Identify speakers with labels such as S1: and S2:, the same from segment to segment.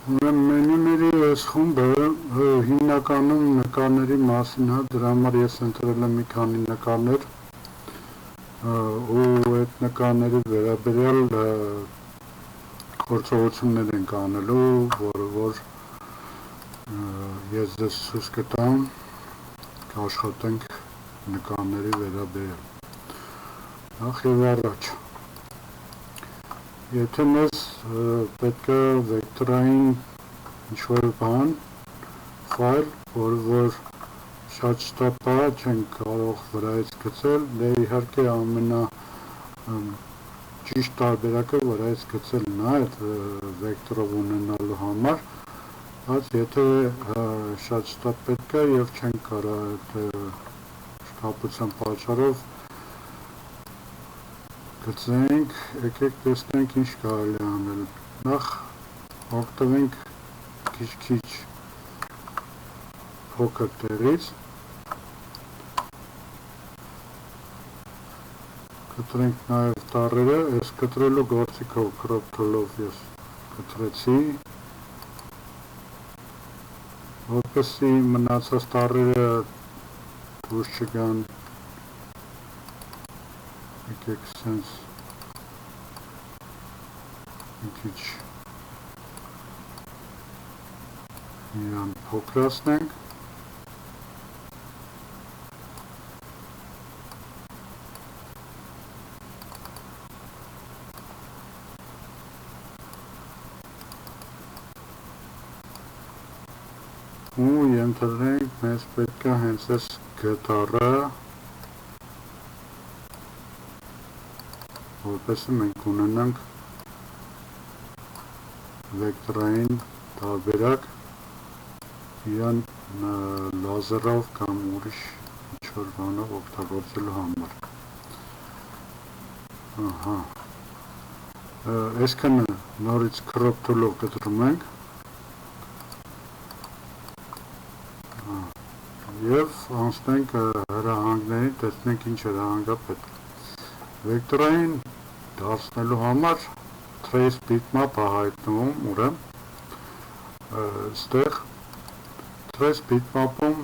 S1: Մենյուների այս խումբը հիմնականում նկարների մասին է, դրա համար ես ընտրել եմ մի քանի նկարներ ու այդ նկարների վերաբերյալ գործողություններ ենք անելու, որը որ ես ձեզ ցույց կտամ, կաշխատենք նկարների վերաբերյալ։ Նախ եւ առաջ, եթե մեզ պետք է վեկտորային ինչ-որ բան, ֆայլ, որը որ շատ շտապ չենք կարող վրայից գցել, դե իհարկե ամենաճիշտ տարբերակը վրայից գցելն է այդ վեկտորով ունենալու համար, բայց եթե շատ շտապ պետք է եւ չենք կարող այդ շտապության պատճառով գծենք, եկեք տեսնենք ինչ կարելի անել։ Նախ օգտվենք քիչ փոքր տեղից, կտրենք նաև տառերը, այս կտրելու գործիքով crop tool-ով ես կտրեցի, որպեսզի մնացած տառերը դուրս չգան, եկեք սենց մի քիչ իրան փոքրացնենք, ու ենթադրենք մեզ պետք է հենց այս գտառը, որպեսզի մենք ունենանք վեկտորային տարբերակ իրան լազերով կամ ուրիշ ինչ-որ բանով օգտագործելու համար։ Այսքանը նորից crop tool-ով կտրում ենք և անցնենք հրահանգներին, տեսնենք ինչ հրահանգա պետք։ Վեկտորային դարձնելու համար trace bitmap է հայտնվում, ուրեմն ստեղ trace bitmap-ում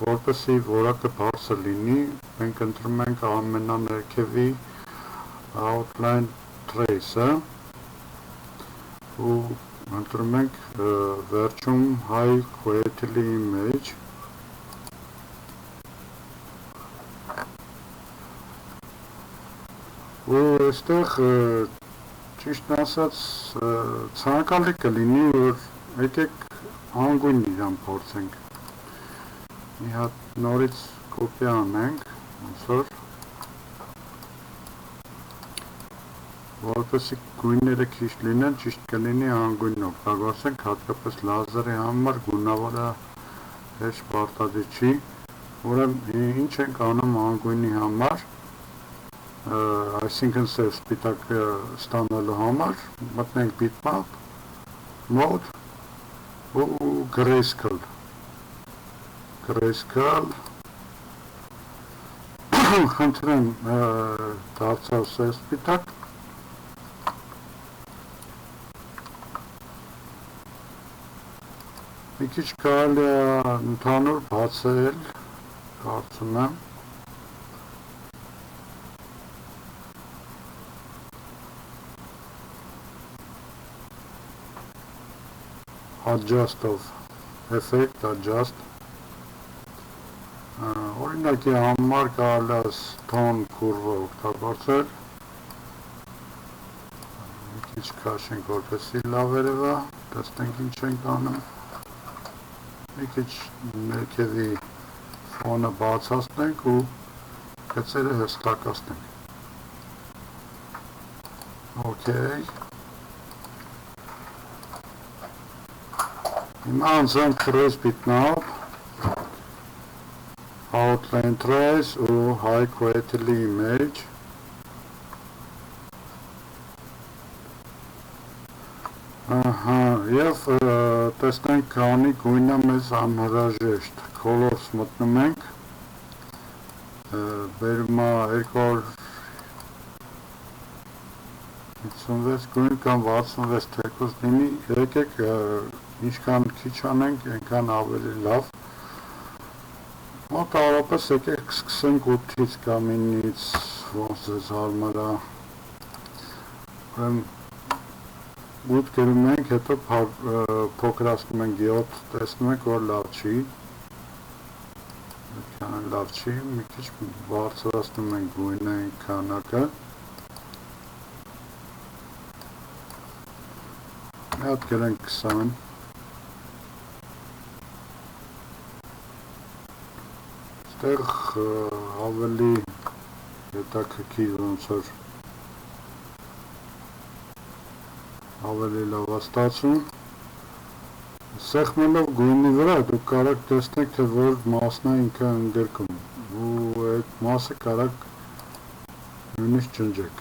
S1: որպեսզի որակը բարձր լինի, մենք ընտրում ենք ամենաներքևի outline trace-ը ու ընտրում ենք վերջում high quality image, ու այստեղ ճիշտն ասած ցանկալի կլինի, որ եկեք անգույն իրան փորձենք, մի հատ նորից կոպի անենք, ոնց որ որպեսզի գույները քիչ լինեն, ճիշտ կլինի անգույնն օգտագործենք, հատկապես լազերի համար գունավորը հեշտ պարտադիր չի, ուրեմն ինչ ենք անում անգույնի համար, այսինքն սև սպիտակ ստանալու համար, մտնենք bitmap, mode ու grayscale, խնդրեմ դարձավ սև սպիտակ, մի քիչ կարելի է ընդհանուր բացել, կարծում եմ, adjust of effect, adjust, օրինակի համար կարելի է tone curve օգտագործել, մի քիչ քաշենք, որպեսզի լավ երևա, տեսնենք ինչ ենք անում, մի քիչ ներքևի ֆոնը բացացնենք ու գծերը հստակացնենք, okay. Հիմա անցանք trace bitmap, outline trace ու high quality image, և տեսնենք քանի գույնը մեզ անհրաժեշտ, colors մտնում ենք, բերում է 200 56 գույն կամ 66 թեկուզ լինի, եկեք ինչքան քիչ անենք, այնքան ավելի լավ։ Մոտավորապես եկեք սկսենք 8-ից կամ 9-ից, ոնց ձեզ հարմար է։ Ուրեմն 8 գրում ենք, հետո փոքրացնում ենք 7, տեսնում ենք, որ լավ չի։ Այդքան լավ չի, մի քիչ բարձրացնում ենք գույնի քանակը։ Մի հատ գրենք 20։ Այստեղ ավելի հետաքրքիր ոնց որ ավելի լավ է ստացվում։ Սեղմելով գույնի վրա դուք կարող տեսնեք, թե որ մասն է ինքը ընդգրկում, ու այդ մասը կարող նույնիսկ ջնջեք։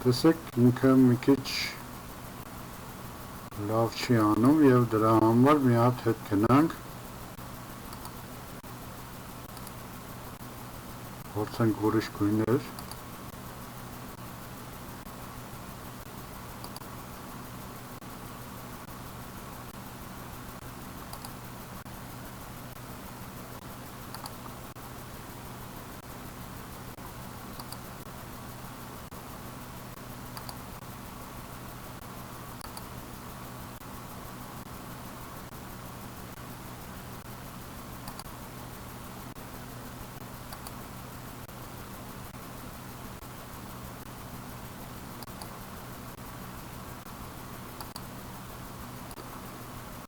S1: Տեսեք, ինքը մի քիչ լավ չի անում և դրա համար մի հատ հետ գնանք, փորձենք ուրիշ գույներ։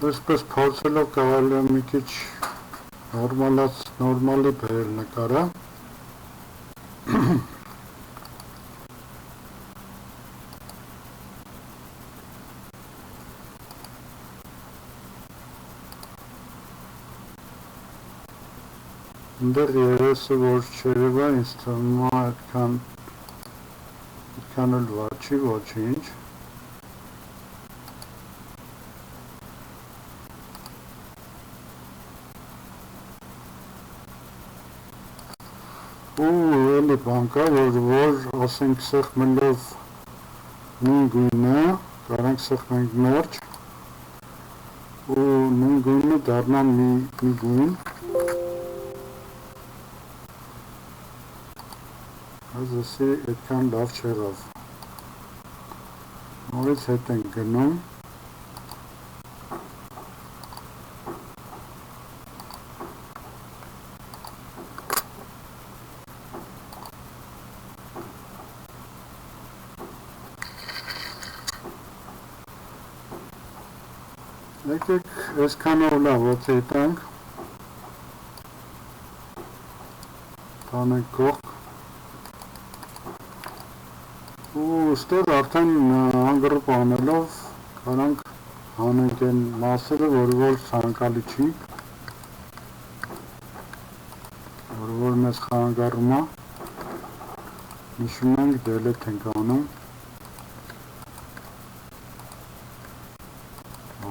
S1: Այսպես փորձելով կարելի է մի քիչ նորմալի բերել նկարը։ Ընդեղ երեսը որ չերևա, ինձ թվում է այդքան էլ վատ չի, ոչինչ։ Ու էլի բան կա, որ ասենք սեղմելով նույն գույնը, կարանք սեղմենք մերջ, ու նույն գույնը դառնա մի գույն։ Այսպեսի այդքան լավ չեղավ։ Նորից հետ ենք գնում։ Եկեք այսքանով լավ ոցի տանք, տանենք կողք, ու ստեղ արդեն անգրուպ անելով կարանք անենք են մասերը, որ ցանկալի չի, որ մեզ խանգարում է, նշում ենք դելետ ենք անում,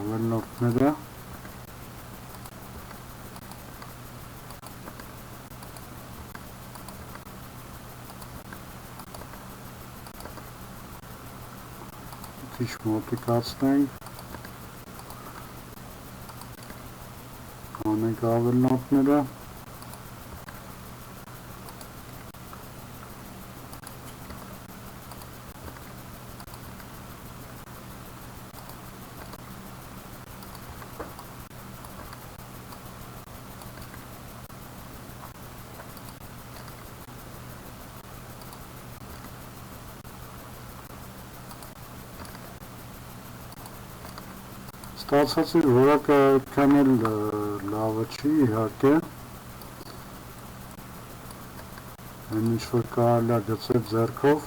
S1: ավելնորդները, քիչ մոտիկացնենք, անենք ավելնորդները, Ստացածի որակը այդքան էլ լավը չի, իհարկե, այն ինչ-որ կարելի է գցել ձեռքով,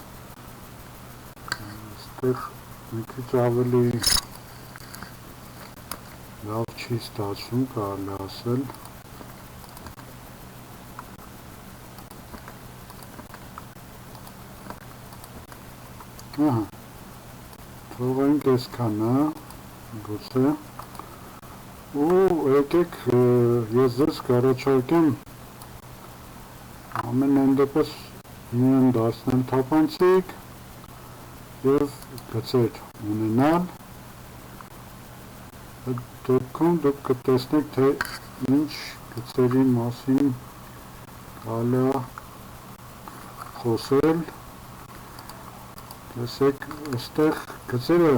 S1: այստեղ մի քիչ ավելի լավ չի ստացվում, կարելի ասել, թողենք այսքանը, գուցե, ու եկեք ես ձեզ կառաջարկեմ ամենայն դեպս իրեն դարձնել թափանցիկ և գծեր ունենալ, այդ դեպքում դուք կտեսնեք, թե ինչ գծերի մասին կարելի է խոսել, տեսեք, այստեղ գծերը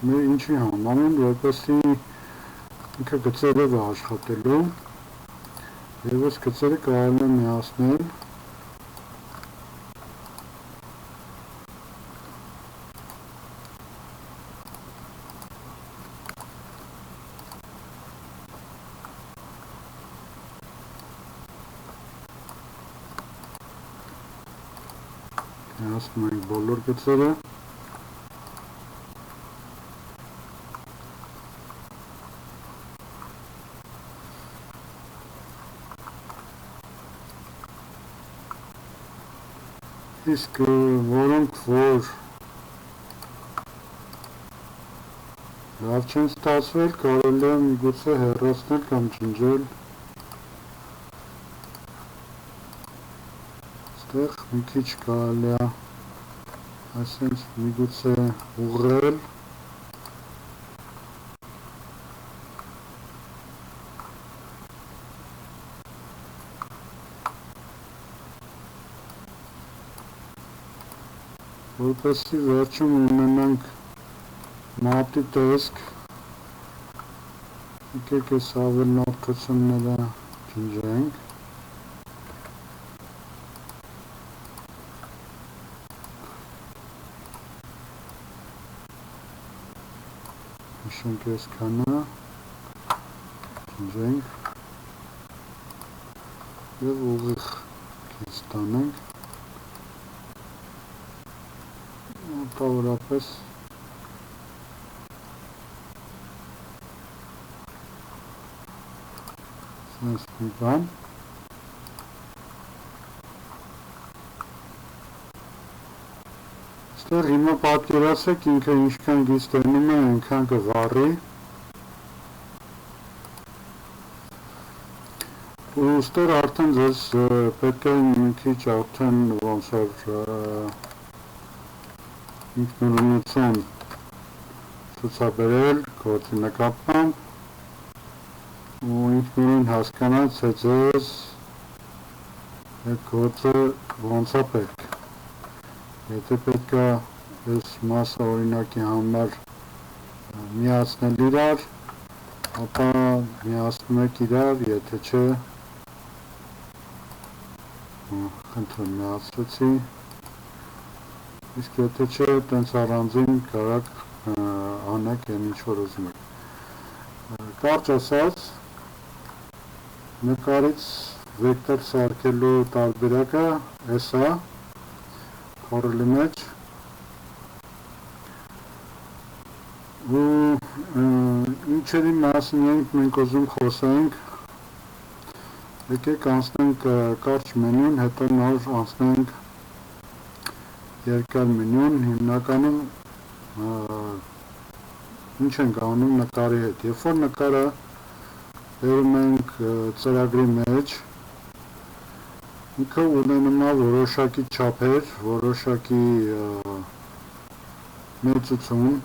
S1: մեր ինչի համարում, որպեսզի ինքը գծերով է աշխատելու և այս գծերը կարելի է միացնել միացնում ենք բոլոր գծերը իսկ որոնք որ լավ չեն ստացվել, կարելի է միգուցե հեռացնել կամ ջնջել այստեղ մի քիչ կարելի է այսպես միգուցե ուղղել որպեսզի վերջում ունենանք մատի տեսք, եկեք այս ավելորդությունները ջնջենք, նշենք այս քանը, ջնջենք և ուղիղ քիչ տանենք մոտավորապես sense մի բան այստեղ հիմա պատկերացրեք ինքը ինչքան գիծ տենում է այնքան կվառի ու ստեղ արդեն ձեզ պետք է մի քիչ արդեն ոնց որ ինքնուրույնություն ցուցաբերել գործի նկատմամբ ու ինքնուրույն հասկանալ, թե ձեզ այդ գործը ոնց է պետք եթե պետք է այս մասը օրինակի համար միացնել իրար ապա միացնում եք իրար եթե չէ խնդրում միացրեցի իսկ եթե չէ, տենց առանձին կարակ անեք են ինչ-որ ուզում եք։ Կարճ ասած, նկարից վեկտոր սարքելու տարբերակը էս է, խորելի մեջ, ու ինչերի մասին ենք մենք ուզում խոսենք, եկեք անցնենք կարճ մենյուն, հետո նոր անցնենք երկար մենյուն, հիմնականում ինչ ենք անում նկարի հետ, երբ որ նկարը բերում ենք ծրագրի մեջ, ինքը ունենում է որոշակի չափեր, որոշակի մեծություն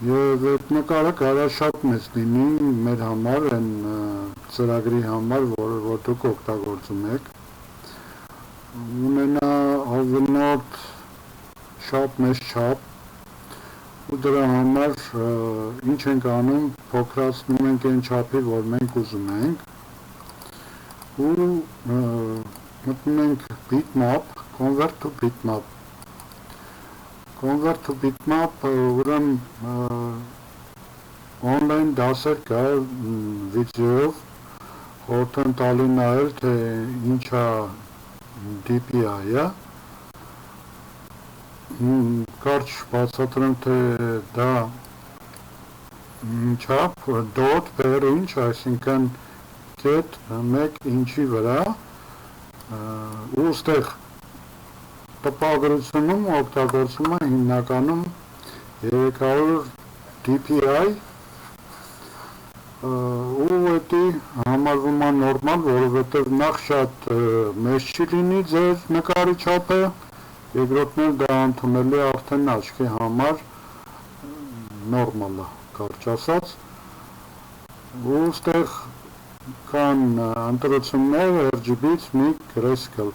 S1: և այդ նկարը կարա շատ մեծ լինի մեր համար, այն ծրագրի համար, որ դուք օգտագործում եք ունենա ավելորդ շատ մեծ չափ ու դրա համար ինչ ենք անում, փոքրացնում ենք այն չափի, որ մենք ուզում ենք ու մտնում ենք bitmap, convert to bitmap convert to bitmap ուրեմն online դասեր կա վիդեոյով խորհուրդ եմ տալի նայել, թե ինչա DPI-ը կարճ բացատրեմ, թե դա չափ dot per inch, այսինքն կետ 1 ինչի վրա ու ստեղ տպագրությունում օգտագործում է հիմնականում 300 DPI ու էդի համարվում է նորմալ, որովհետև նախ շատ մեծ չի լինի ձեր նկարի չափը, երկրորդն էլ դա ընդունելի արդեն աչքի համար նորմալ է, կարճ ասած, ու ստեղ կան ընտրություններ RGB-ից մի Grayscale,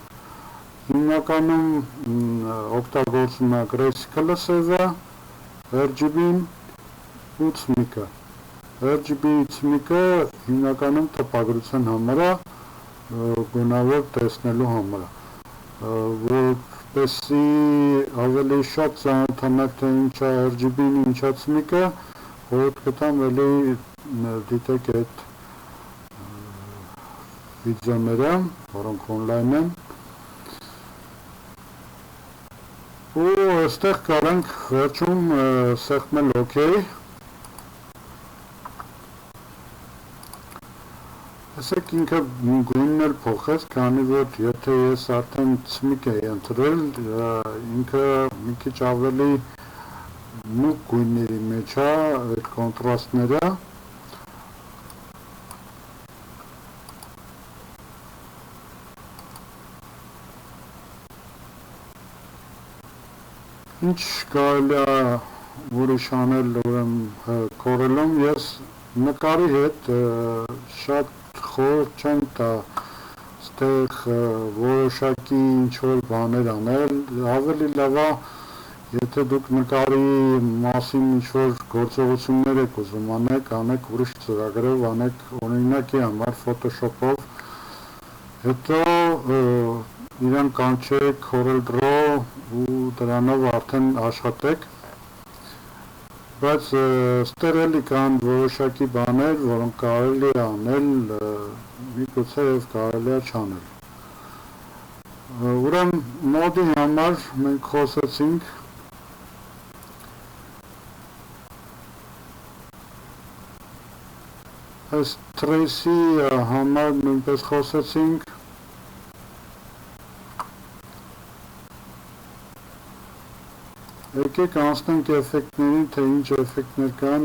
S1: հիմնականում օգտագործում է Grayscale-ը սևը, RGB-ն ու ցմիկը, RGB-ի ցմիկը հիմնականում տպագրության համար է, գունավոր տեսնելու համար է, որպեսզի ավելի շատ ծանոթանաք թե ինչ է RGB-ն, ինչ է ցմիկը, խորհուրդ կտամ էլի դիտեք այդ վիդեոները, որոնք on-line են, ու այստեղ կարանք վերջում սեղմել OK, Տեսեք ինքը գույնն էլ փոխեց, քանի որ եթե ես արդեն ցմիկ էի ընտրել, ինքը մի քիչ ավելի մուգ գույների մեջ է, այդ կոնտրաստները, ինչ կարելի է ուրիշ անել կորելում, ես նկարի հետ շատ խորհուրդ չեմ տա ստեղ որոշակի ինչ-որ բաներ անել, ավելի լավ է, եթե դուք նկարի մասին ինչ-որ գործողություններ եք ուզում անեք ուրիշ ծրագրով, անեք օրինակի համար Photoshop-ով, հետո իրան կանչեք CorelDRAW ու դրանով արդեն աշխատեք, բայց ստեղ էլի կան որոշակի բաներ, որոնք կարելի է անել, միգուցե և կարելի է չանել։ Ուրեմն մոդի համար մենք խոսեցինք այս trace-ի համար նույնպես խոսեցինք, եկեք անցնենք էֆեկտներին, թե ինչ էֆեկտներ կան,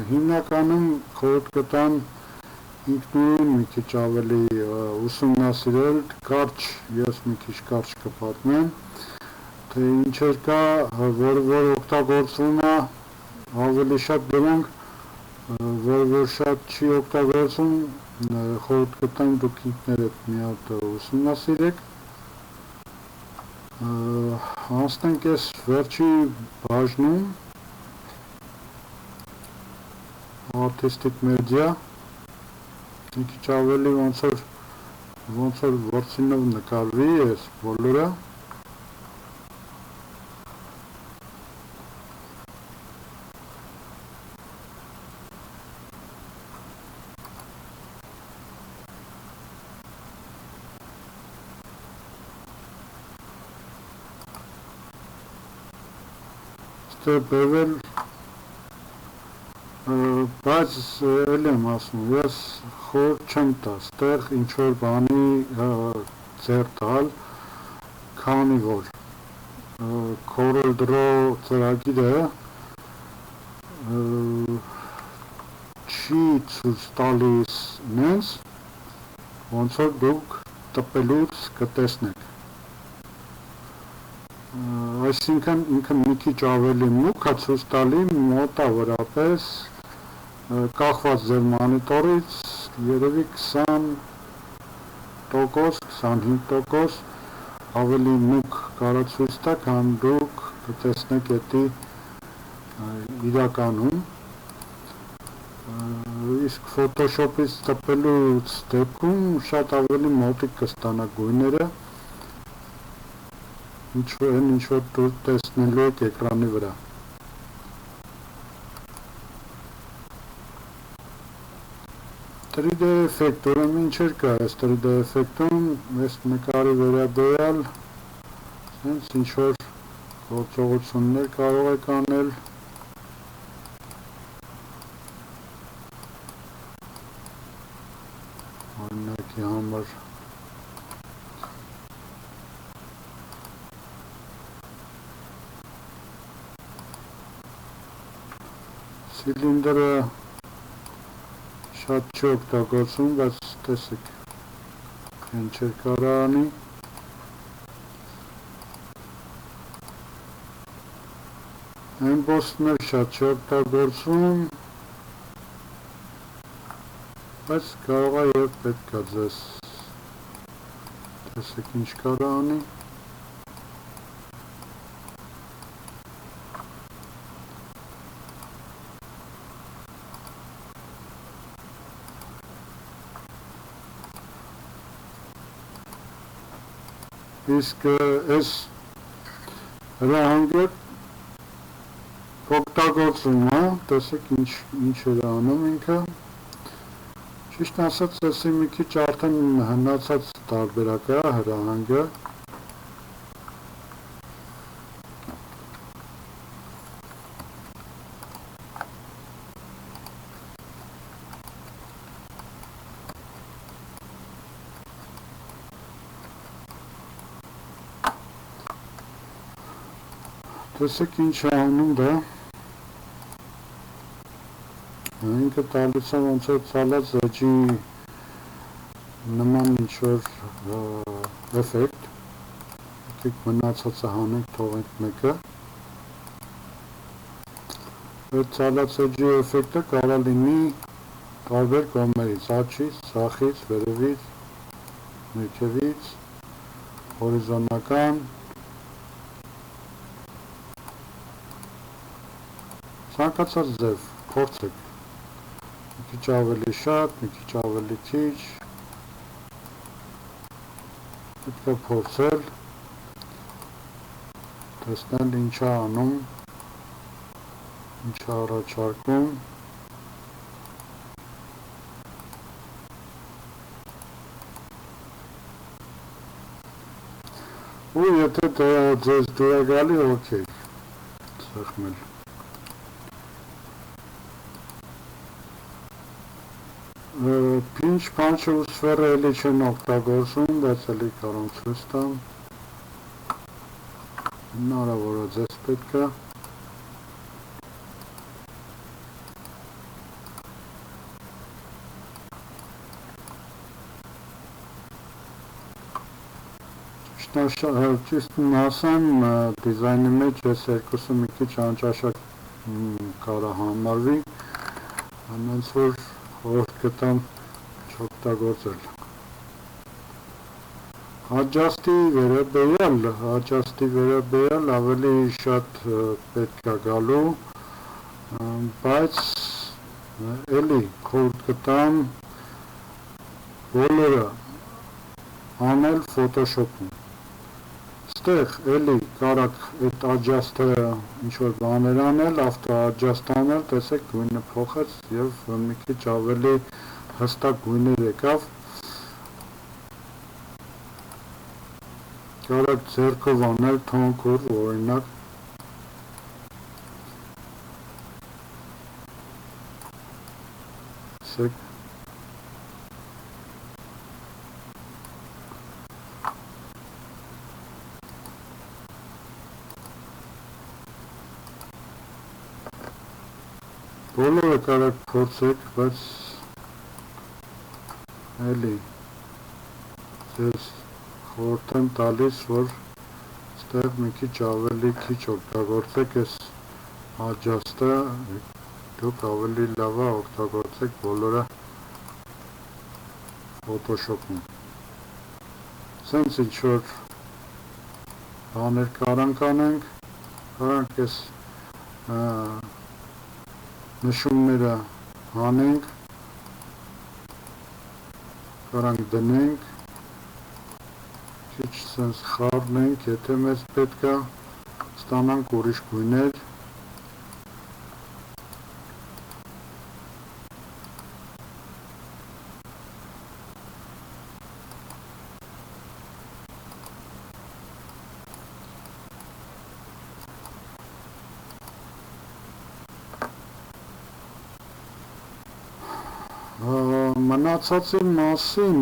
S1: հիմնականում խորհուրդ կտամ ինքնուրույն մի քիչ ավելի ուսումնասիրել, կարճ, ես մի քիչ կարճ կպատմեմ, թե ինչեր կա, որ օգտագործվում է, ավելի շատ դրանք, որ շատ չի օգտագործում, խորհուրդ կտամ դուք ինքներդ մի հատ ուսումնասիրեք, անցնենք ես վերջի բաժնում, Artistic Media, մի քիչ ավելի ոնց որ որցինով նկարվի ես բոլորը, բերվել, բայց էլ եմ ասում, ես խորհուրդ չեմ տա, ստեղ ինչ-որ բանի ձեռ տալ, քանի որ CorelDRAW ծրագիրը չի ցույց տալիս նենց, ոնց որ դուք տպելուց կտեսնեք, այսինքն ինքը մի քիչ ավելի մուգ է ցույց տալի մոտավորապես կախված ձեր մոնիտորից երևի 20%-25% ավելի մուգ կարա ցույց տա, քան դուք կտեսնեք էդի իրականում, իսկ Photoshop-ից տպելուց դեպքում շատ ավելի մոտիկ կստանաք գույները, ինչ-որ դուք տեսնելու եք էկրանի վրա։ 3D էֆեկտ, ուրեմն ինչեր կա այս 3D էֆեկտում, այս նկարի վերաբերյալ հենց ինչ-որ գործողություններ կարող եք անել, օրինակի համար Սիլինդրը շատ չի օգտագործվում, բայց տեսեք ինչ չէր կարող անի Embossն էլ շատ չի օգտագործվում բայց կարող է եւ պետք է ձեզ տեսեք ինչ կարող անի Իսկ այս հրահանգը օգտագործում է, տեսեք ինչ էր անում ինքը Ճիշտ ասած, էսի մի քիչ արդեն հնացած տարբերակ է հրահանգը Տեսեք ինչ է անում դա ինքը տալիս է ոնց որ ցալած էջի նման ինչ-որ էֆեկտ եկեք մնացածը հանենք թողենք մեկը այդ ցալած էջի էֆեկտը կարող լինի տարբեր կողմերից աչից, ձախից, վերևից, ներքևից, հորիզոնական Ցանկացած ձև փորձեք մի քիչ ավելի շատ, մի քիչ ավելի քիչ պետք է փորձել տեսնել ինչ է անում ինչ է առաջարկում ու եթե դա ձեզ դուր է գալի օքեյ սեղմել Pinch, punch ու սվերը էլի չեն օգտագործում, բայց էլի կարող ցույց տամ հնարավոր է ձեզ պետք է Ճիշտ ասեմ, դիզայնի մեջ այս երկուսը մի քիչ անճաշակ կարող համարվի հենց որ խորհուրդ կտամ չօգտագործել Adjust-ի վերաբերյալ ավելի շատ պետք է գալու բայց էլի խորհուրդ կտամ բոլորը անել Photoshop-ում Ստեղ էլի կարաք այդ adjust-ը ինչ-որ բաներ անել, auto-adjust անել, տեսեք գույնը փոխեց և մի քիչ ավելի հստակ գույներ եկավ Կարաք ձեռքով անել թոնքով, օրինակ Տեսեք Բոլորը կարաք փորձեք, բայց էլի ձեզ խորհուրդ եմ տալիս, որ ստեղ մի քիչ ավելի քիչ օգտագործեք այս adjust-ը, դուք ավելի լավ է օգտագործեք բոլորը Photoshop-ում։ Սենց ինչ-որ բաներ կարանք անենք, կարանք այս նշումները հանենք, կարանք դնենք, քիչ սենց խառնենք, եթե մեզ պետք է ստանանք ուրիշ գույներ, մնացածի մասին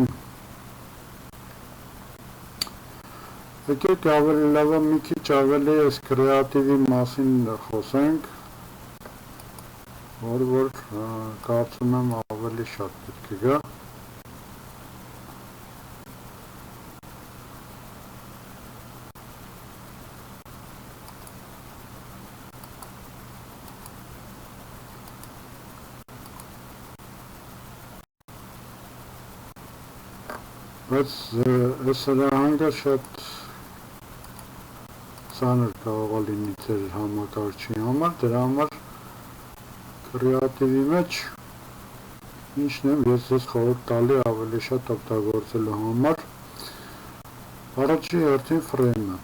S1: եկեք ավելի լավ մի քիչ ավելի այս կրեատիվի մասին խոսենք որ կարծում եմ ավելի շատ պետք է գա։ Բայց այս հրահանգը շատ ծանր կարող է լինի ձեր համակարգչի համար, դրա համար կրեատիվի մեջ ինչն եմ ես ձեզ խորհուրդ տալի ավելի շատ օգտագործելու համար, առաջի հերթին ֆրեյմը,